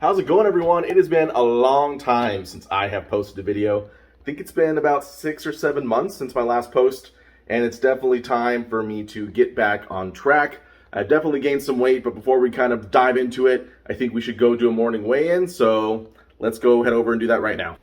How's it going, everyone? It has been a long time since I have posted a video. I think it's been about 6 or 7 months since my last post, and it's definitely time for me to get back on track. I've definitely gained some weight, but before we kind of dive into it, I think we should go do a morning weigh-in, so let's go head over and do that right now.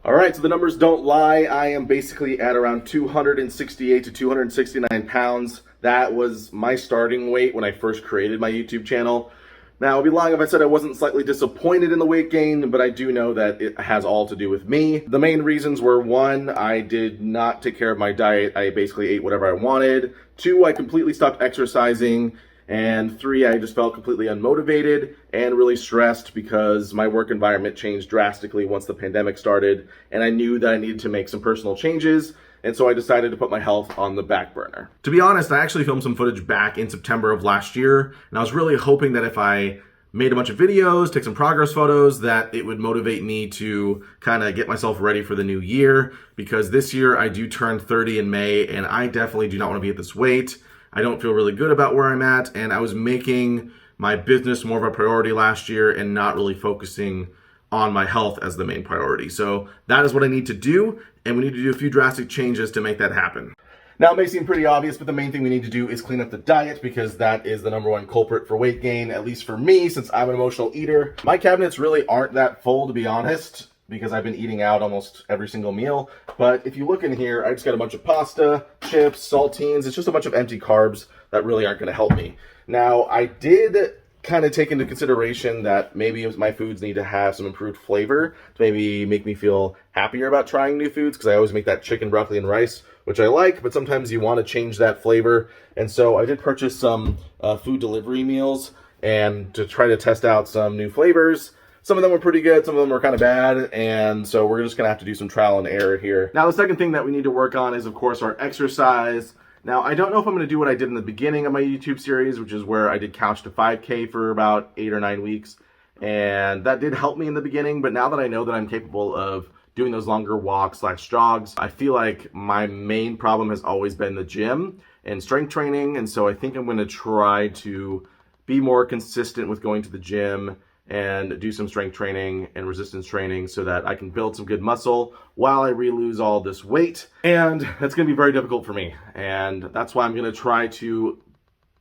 All right, so the numbers don't lie. I am basically at around 268 to 269 pounds. That was my starting weight when I first created my YouTube channel. Now, I'd be lying if I said I wasn't slightly disappointed in the weight gain, but I do know that it has all to do with me. The main reasons were, 1, I did not take care of my diet. I basically ate whatever I wanted. 2, I completely stopped exercising. And 3, I just felt completely unmotivated and really stressed because my work environment changed drastically once the pandemic started, and I knew that I needed to make some personal changes, and so I decided to put my health on the back burner. To be honest, I actually filmed some footage back in September of last year, and I was really hoping that if I made a bunch of videos, took some progress photos, that it would motivate me to kind of get myself ready for the new year, because this year I do turn 30 in May, and I definitely do not want to be at this weight. I don't feel really good about where I'm at, and I was making my business more of a priority last year and not really focusing on my health as the main priority. So that is what I need to do, and we need to do a few drastic changes to make that happen. Now, it may seem pretty obvious, but the main thing we need to do is clean up the diet, because that is the #1 culprit for weight gain, at least for me, since I'm an emotional eater. My cabinets really aren't that full, to be honest, because I've been eating out almost every single meal. But if you look in here, I just got a bunch of pasta, chips, saltines. It's just a bunch of empty carbs that really aren't going to help me. Now, I did kind of take into consideration that maybe my foods need to have some improved flavor to maybe make me feel happier about trying new foods, because I always make that chicken, broccoli, and rice, which I like, but sometimes you want to change that flavor. And so I did purchase some food delivery meals and to try to test out some new flavors. Some of them were pretty good, some of them were kind of bad, and so we're just gonna have to do some trial and error here. Now, the second thing that we need to work on is, of course, our exercise. Now, I don't know if I'm gonna do what I did in the beginning of my YouTube series, which is where I did couch to 5K for about 8 or 9 weeks, and that did help me in the beginning, but now that I know that I'm capable of doing those longer walks / jogs, I feel like my main problem has always been the gym and strength training, and so I think I'm gonna try to be more consistent with going to the gym and do some strength training and resistance training so that I can build some good muscle while I re-lose all this weight. And that's going to be very difficult for me. And that's why I'm going to try to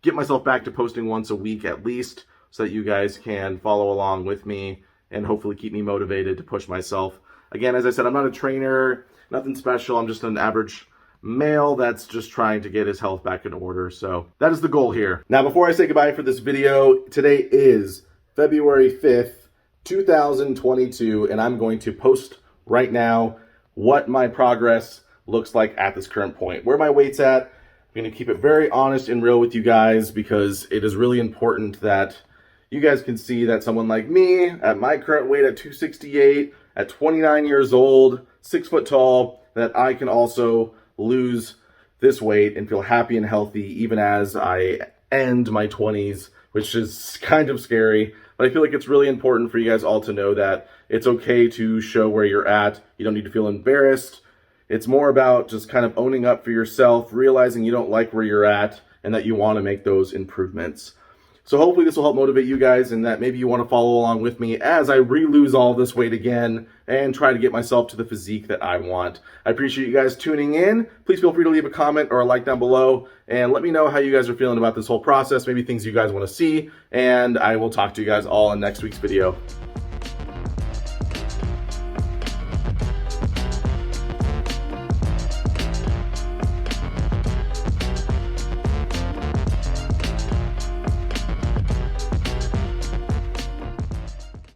get myself back to posting once a week at least, so that you guys can follow along with me and hopefully keep me motivated to push myself. Again, as I said, I'm not a trainer, nothing special. I'm just an average male that's just trying to get his health back in order. So that is the goal here. Now, before I say goodbye for this video, today is February 5th, 2022, and I'm going to post right now what my progress looks like at this current point, where my weight's at. I'm going to keep it very honest and real with you guys, because it is really important that you guys can see that someone like me, at my current weight at 268, at 29 years old, 6 foot tall, that I can also lose this weight and feel happy and healthy even as I end my 20s, which is kind of scary. But I feel like it's really important for you guys all to know that it's okay to show where you're at. You don't need to feel embarrassed. It's more about just kind of owning up for yourself, realizing you don't like where you're at and that you want to make those improvements. So hopefully this will help motivate you guys, and that maybe you want to follow along with me as I re-lose all this weight again and try to get myself to the physique that I want. I appreciate you guys tuning in. Please feel free to leave a comment or a like down below and let me know how you guys are feeling about this whole process, maybe things you guys want to see, and I will talk to you guys all in next week's video.